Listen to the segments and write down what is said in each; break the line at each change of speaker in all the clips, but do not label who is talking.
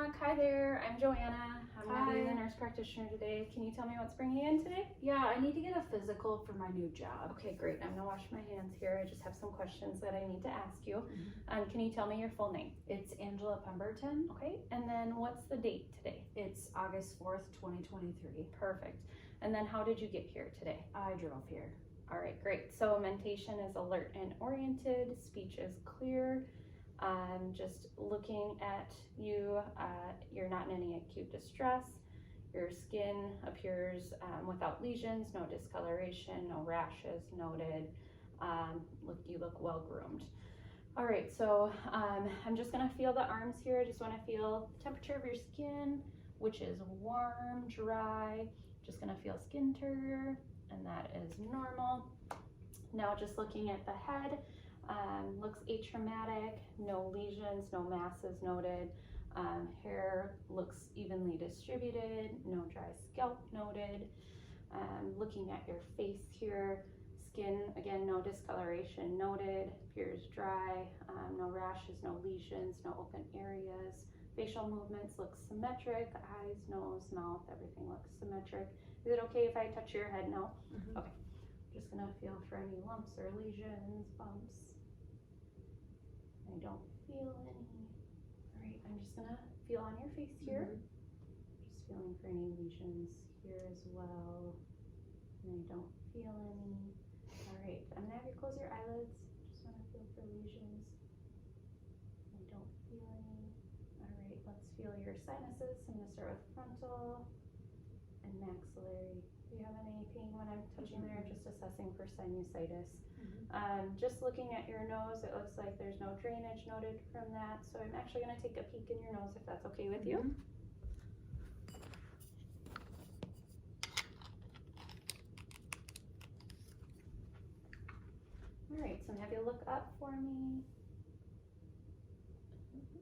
Doc. Hi there. I'm Joanna. I'm going to be the
Hi.
nurse practitioner today. Can you tell me what's bringing you in today?
Yeah, I need to get a physical for my new job.
Okay, great. I'm going to wash my hands here. I just have some questions that I need to ask you. Can you tell me your full name?
It's Angela Pemberton.
Okay, and then what's the date today?
It's August 4th, 2023.
Perfect. And then how did you get here today?
I drove here.
All right, great. So mentation is alert and oriented. Speech is clear. Just looking at you, you're not in any acute distress. Your skin appears without lesions, no discoloration, no rashes noted. You look well groomed. All right, so I'm just gonna feel the arms here. I just wanna feel the temperature of your skin, which is warm, dry. Just gonna feel skin turgor, and that is normal. Now just looking at the head, looks atraumatic, no lesions, no masses noted. Hair looks evenly distributed, no dry scalp noted. Looking at your face here, skin, again, no discoloration noted, appears dry, no rashes, no lesions, no open areas. Facial movements look symmetric, eyes, nose, mouth, everything looks symmetric. Is it okay if I touch your head now? Okay. Just gonna feel for any lumps or lesions, bumps. I don't feel any. All right, I'm just gonna feel on your face here. Just feeling for any lesions here as well. And I don't feel any. All right, I'm gonna have you close your eyelids. Just wanna feel for lesions. I don't feel any. All right, let's feel your sinuses. I'm gonna start with frontal and maxillary. Do you have any pain when I'm touching there? Just assessing for sinusitis. Just looking at your nose, it looks like there's no drainage noted from that. So I'm actually gonna take a peek in your nose if that's okay with you. All right, so I'm gonna have you look up for me.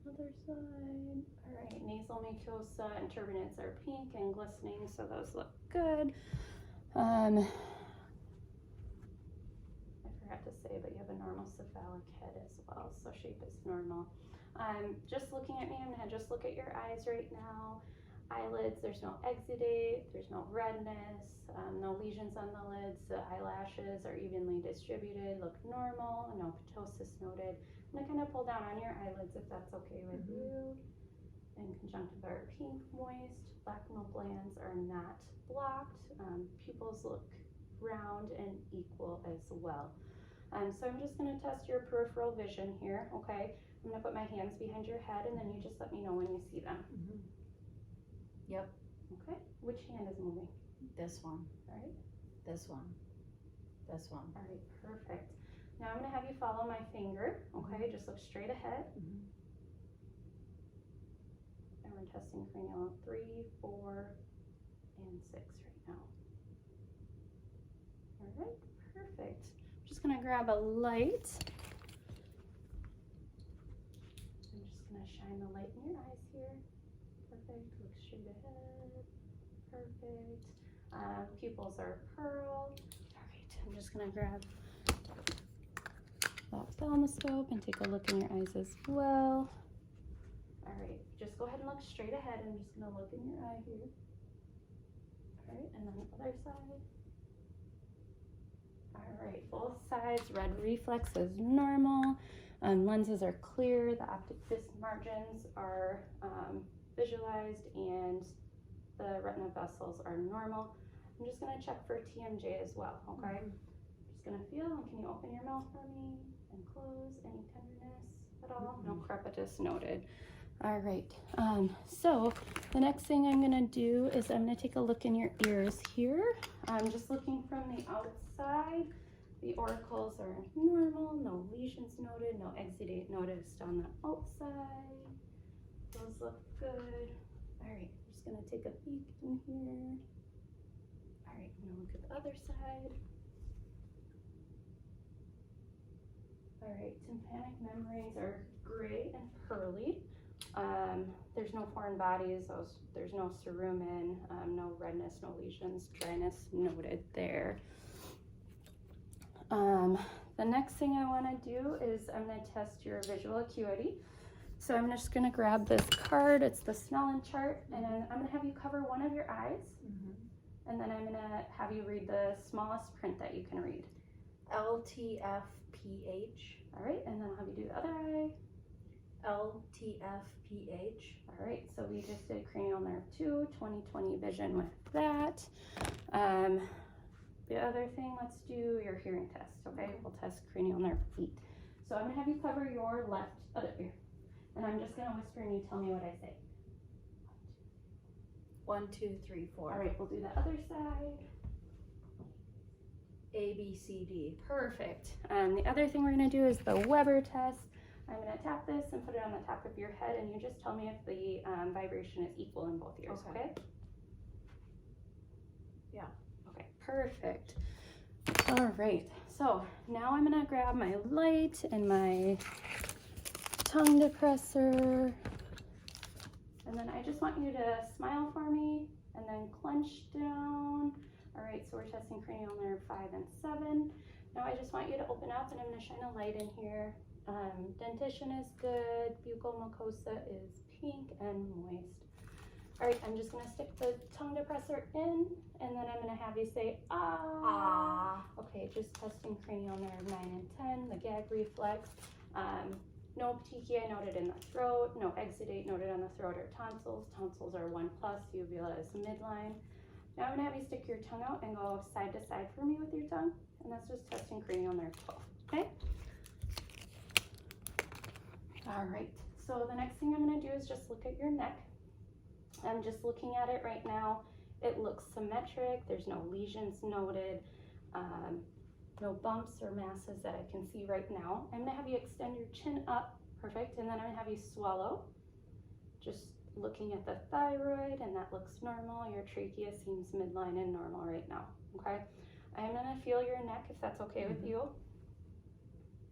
Other side. All right, nasal mucosa and turbinates are pink and glistening, so those look good. I forgot to say, but you have a normal cephalic head as well, so shape is normal. Just looking at me, I'm gonna just look at your eyes right now. Eyelids, there's no exudate, there's no redness, no lesions on the lids. The eyelashes are evenly distributed, look normal, no ptosis noted. I'm gonna kind of pull down on your eyelids if that's okay with you. And conjunctiva are pink, moist. Lacrimal glands are not blocked. Pupils look round and equal as well. So I'm just gonna test your peripheral vision here, okay? I'm gonna put my hands behind your head and then you just let me know when you see them.
Yep.
Okay, which hand is moving?
This one.
All right.
This one. This one.
All right, perfect. Now I'm gonna have you follow my finger, okay? Just look straight ahead. And we're testing cranial 3, 4, and 6 right now. All right, perfect. I'm just gonna grab a light. I'm just gonna shine the light in your eyes here. Perfect, look straight ahead. Perfect. Pupils are pearl. All right, I'm just gonna grab that ophthalmoscope and take a look in your eyes as well. All right, just go ahead and look straight ahead. I'm just gonna look in your eye here. All right, and then the other side. All right, both sides, red reflex is normal. Lenses are clear, the optic disc margins are visualized, and the retina vessels are normal. I'm just gonna check for TMJ as well, okay? Just gonna feel, and can you open your mouth for me and close? Any tenderness at all? No crepitus noted. All right, so the next thing I'm gonna do is I'm gonna take a look in your ears here. I'm just looking from the outside. The auricles are normal, no lesions noted, no exudate noticed on the outside. Those look good. All right, I'm just gonna take a peek in here. All right, I'm gonna look at the other side. All right, tympanic membranes are gray and pearly. There's no foreign bodies, there's no cerumen, no redness, no lesions, dryness noted there. The next thing I want to do is I'm going to test your visual acuity. So I'm just gonna grab this card, it's the Snellen chart, and then I'm gonna have you cover one of your eyes, and then I'm gonna have you read the smallest print that you can read.
LTFPH.
All right, and then I'll have you do the other eye.
LTFPH.
All right, so we just did cranial nerve 2, 20/20 vision with that. The other thing, let's do your hearing test, okay? We'll test cranial nerve 8. So I'm gonna have you cover your left other ear, and I'm just gonna whisper and you tell me what I say.
1, 2, 3, 4.
All right, we'll do the other side.
ABCD.
Perfect. The other thing we're gonna do is the Weber test. I'm gonna tap this and put it on the top of your head, and you just tell me if the vibration is equal in both ears, okay?
Yeah.
Okay, perfect. All right, so now I'm gonna grab my light and my tongue depressor, and then I just want you to smile for me and then clench down. All right, so we're testing cranial nerve 5 and 7. Now I just want you to open up, and I'm gonna shine a light in here. Dentition is good, buccal mucosa is pink and moist. All right, I'm just gonna stick the tongue depressor in, and then I'm gonna have you say, ah.
Ah.
Okay, just testing cranial nerve 9 and 10, the gag reflex. No petechiae noted in the throat, no exudate noted on the throat or tonsils. Tonsils are 1+, uvula is midline. Now I'm gonna have you stick your tongue out and go side to side for me with your tongue, and that's just testing cranial nerve 12, okay? All right, so the next thing I'm gonna do is just look at your neck. I'm just looking at it right now. It looks symmetric, there's no lesions noted, no bumps or masses that I can see right now. I'm gonna have you extend your chin up, perfect, and then I'm gonna have you swallow. Just looking at the thyroid, and that looks normal. Your trachea seems midline and normal right now, okay? I'm gonna feel your neck if that's okay with you.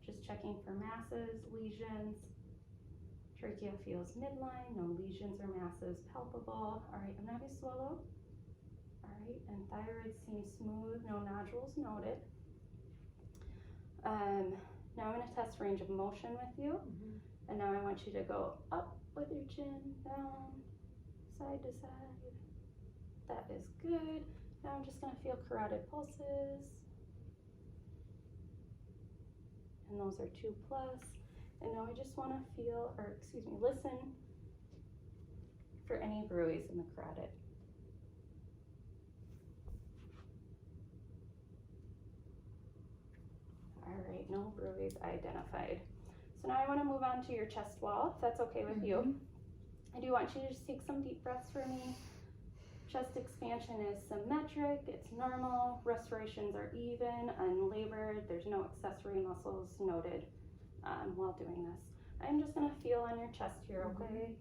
Just checking for masses, lesions. Trachea feels midline, no lesions or masses palpable. All right, I'm gonna have you swallow. All right, and thyroid seems smooth, no nodules noted. Now I'm gonna test range of motion with you. And now I want you to go up with your chin, down, side to side. That is good. Now I'm just gonna feel carotid pulses. And those are 2+. And now I just wanna feel, or excuse me, listen for any bruits in the carotid. All right, no bruits identified. So now I want to move on to your chest wall, if that's okay with you. I do want you to just take some deep breaths for me. Chest expansion is symmetric, it's normal, respirations are even, unlabored, there's no accessory muscles noted while doing this. I'm just going to feel on your chest here, okay?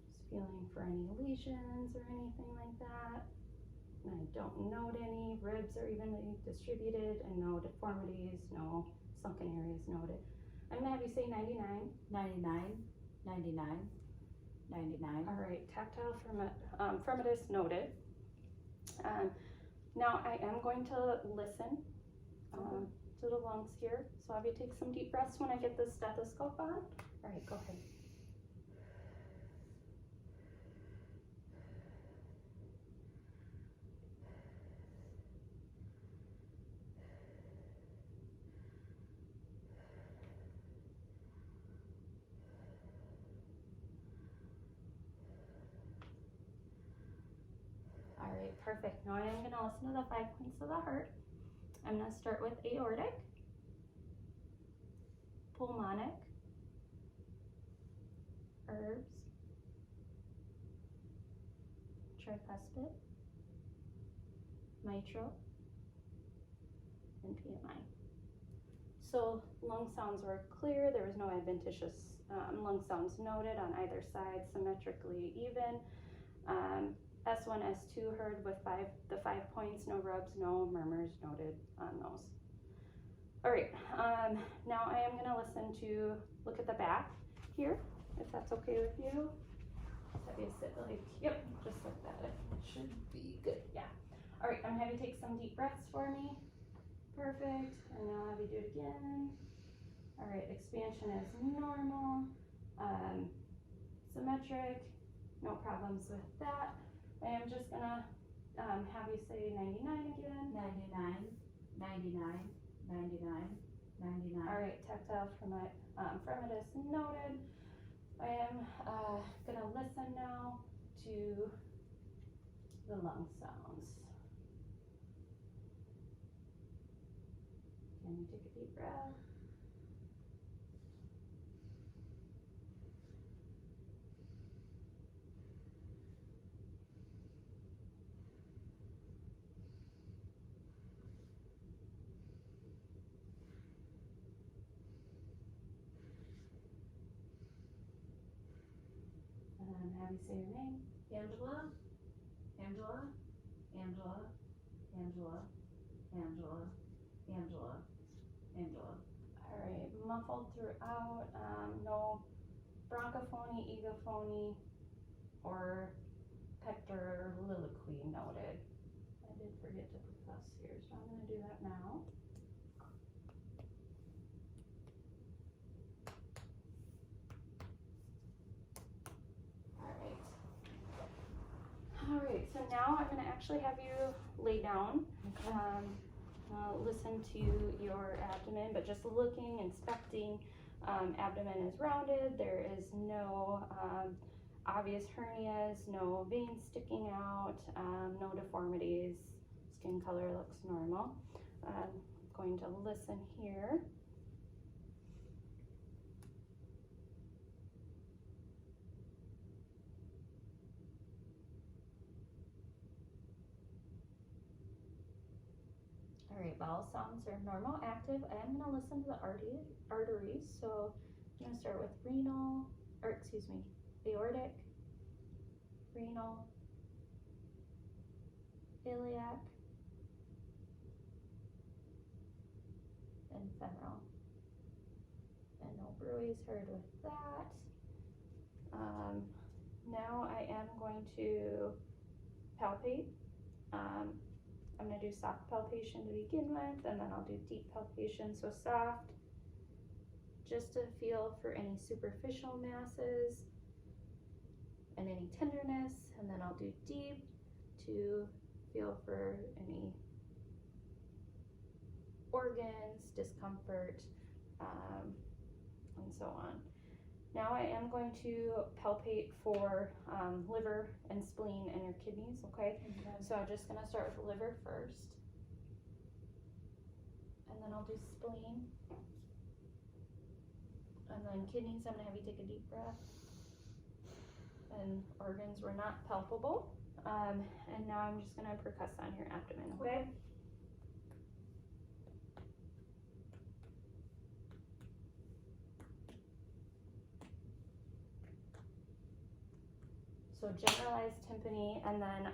Just feeling for any lesions or anything like that. And I don't note any. Ribs are evenly distributed, and no deformities, no sunken areas noted. I'm gonna have you say 99.
99, 99, 99.
All right, tactile firmitus noted. Now I am going to listen to the lungs here. So I'll have you take some deep breaths when I get the stethoscope on. All right, go ahead. All right, perfect. Now I am gonna listen to the 5 points of the heart. I'm gonna start with aortic, pulmonic, herbs, tricuspid, mitral, and PMI. So lung sounds were clear. There was no adventitious lung sounds noted on either side, symmetrically even. S1, S2 heard with the 5 points, no rubs, no murmurs noted on those. All right, now I am gonna look at the back here, if that's okay with you. Just have you sit like, yep, just like that. It should be good, yeah. All right, I'm gonna have you take some deep breaths for me. Perfect, and now I'll have you do it again. All right, expansion is normal. Symmetric, no problems with that. I am just gonna have you say 99 again.
99, 99, 99, 99.
All right, tactile firmitus noted. I am gonna listen now to the lung sounds. Can you take a deep breath? And have you say your name.
Angela, Angela, Angela, Angela, Angela, Angela, Angela.
All right, muffled throughout, no bronchophony, egophony, or pectoriliquy noted. I did forget to percuss here, so I'm gonna do that now. All right, so now I'm gonna actually have you lay down. Listen to your abdomen, but just looking, inspecting. Abdomen is rounded. There is no obvious hernias, no veins sticking out, no deformities. Skin color looks normal. Going to listen here. All right, bowel sounds are normal, active. I am gonna listen to the arteries. So I'm gonna start with aortic, renal, iliac, and femoral. And no bruise heard with that. Now I am going to palpate. I'm gonna do soft palpation to begin with, and then I'll do deep palpation. So soft, just to feel for any superficial masses and any tenderness, and then I'll do deep to feel for any organs, discomfort, and so on. Now I am going to palpate for liver and spleen and your kidneys, okay? So I'm just gonna start with the liver first. And then I'll do spleen. And then kidneys, I'm gonna have you take a deep breath. And organs were not palpable. And now I'm just gonna percuss on your abdomen, okay? So generalized tympany and then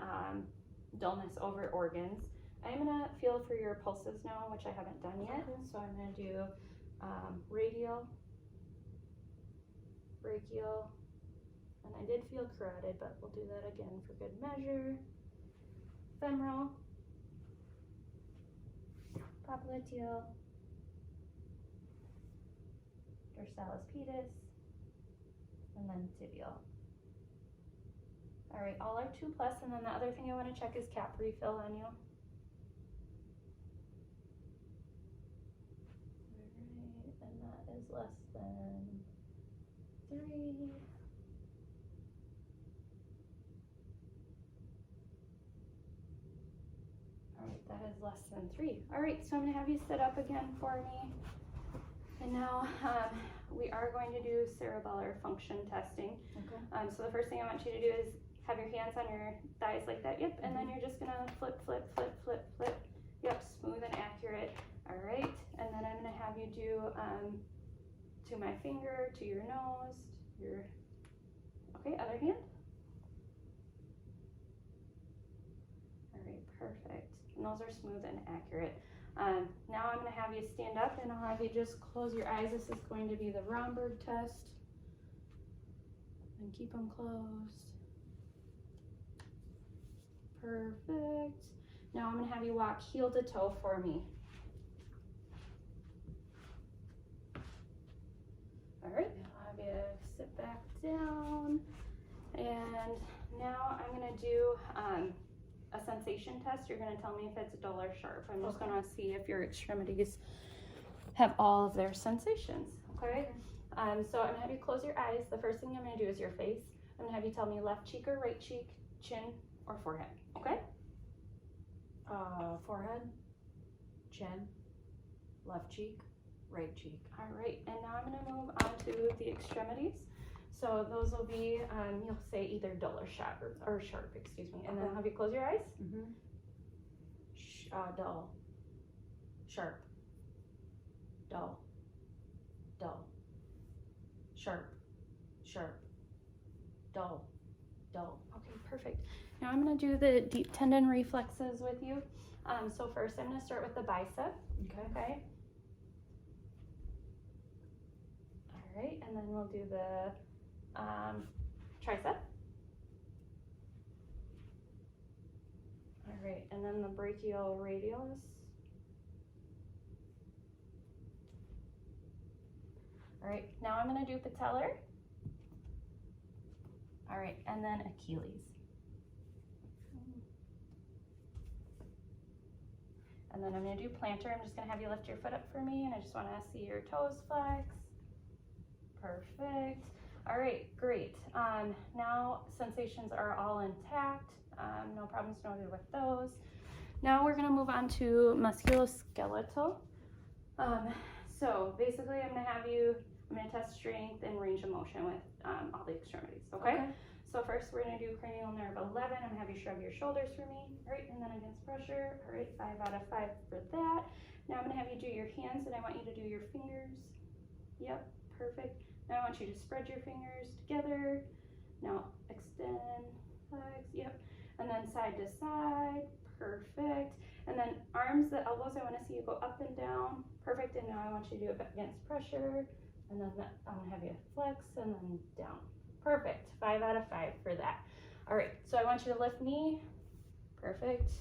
dullness over organs. I'm gonna feel for your pulses now, which I haven't done yet. So I'm gonna do radial, brachial, and I did feel carotid, but we'll do that again for good measure. Femoral, popliteal, dorsalis pedis, and then tibial. All right, all are 2+, and then the other thing I want to check is cap refill on you. All right, and that is less than 3. All right, that is less than 3. All right, so I'm gonna have you sit up again for me. And now we are going to do cerebellar function testing.
Okay.
So the first thing I want you to do is have your hands on your thighs like that, yep, and then you're just gonna flip, flip, flip, flip, flip, yep, smooth and accurate. All right, and then I'm gonna have you do to my finger, to your nose, okay, other hand. All right, perfect, and those are smooth and accurate. Now I'm gonna have you stand up and I'll have you just close your eyes. This is going to be the Romberg test, and keep them closed. Perfect. Now I'm gonna have you walk heel to toe for me. All right, I'll have you it back down. And now I'm gonna do a sensation test. You're gonna tell me if it's dull or sharp. I'm just gonna see if your extremities have all of their sensations, okay? So I'm gonna have you close your eyes. The first thing I'm gonna do is your face. I'm gonna have you tell me left cheek or right cheek, chin or forehead, okay?
Forehead, chin, left cheek, right cheek.
All right, and now I'm gonna move on to the extremities. So those will be, you'll say either dull or sharp, excuse me. And then
Okay.
have you close your eyes?
Mm-hmm. Dull, sharp, dull, dull, sharp, sharp, dull, dull.
Okay, perfect. Now I'm gonna do the deep tendon reflexes with you. So first I'm gonna start with the bicep,
Okay.
okay? All right, and then we'll do the tricep. All right, and then the brachial radialis. All right, now I'm gonna do patellar. All right, and then Achilles. And then I'm gonna do plantar. I'm just gonna have you lift your foot up for me, and I just wanna see your toes flex. Perfect. All right, great. Now sensations are all intact. No problems noted with those. Now we're gonna move on to musculoskeletal. So basically I'm gonna test strength and range of motion with all the extremities, okay? So first we're gonna do cranial nerve 11. I'm gonna have you shrug your shoulders for me, all right? And then against pressure, all right, 5 out of 5 for that. Now I'm gonna have you do your hands, and I want you to do your fingers. Yep, perfect. Now I want you to spread your fingers together. Now extend, flex, yep. And then side to side, perfect. And then arms, the elbows, I wanna see you go up and down, perfect. And now I want you to do it against pressure. And then I'm gonna have you flex and then down. Perfect, 5 out of 5 for that. All right, so I want you to lift knee, perfect.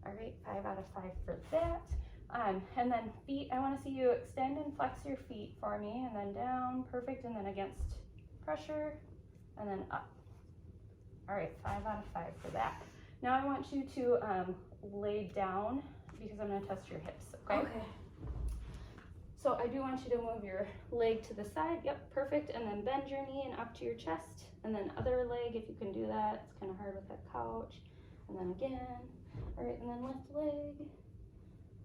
All right, 5 out of 5 for that. And then feet, I wanna see you extend and flex your feet for me, and then down, perfect, and then against pressure, and then up. All right, 5 out of 5 for that. Now I want you to lay down, because I'm gonna test your hips, okay? So I do want you to move your leg to the side, yep, perfect, and then bend your knee and up to your chest, and then other leg, if you can do that. It's kind of hard with that couch. And then again, all right, and then left leg.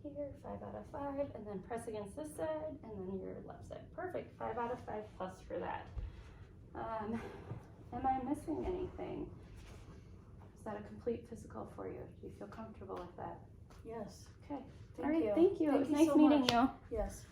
Here, 5 out of 5, and then press against this side, and then your left side. Perfect, 5 out of 5 plus for that. Am I missing anything? Is that a complete physical for you? Do you feel comfortable with that?
Yes.
Okay.
Thank
All right,
you.
thank you. It was nice
so
meeting
much.
you.
Yes.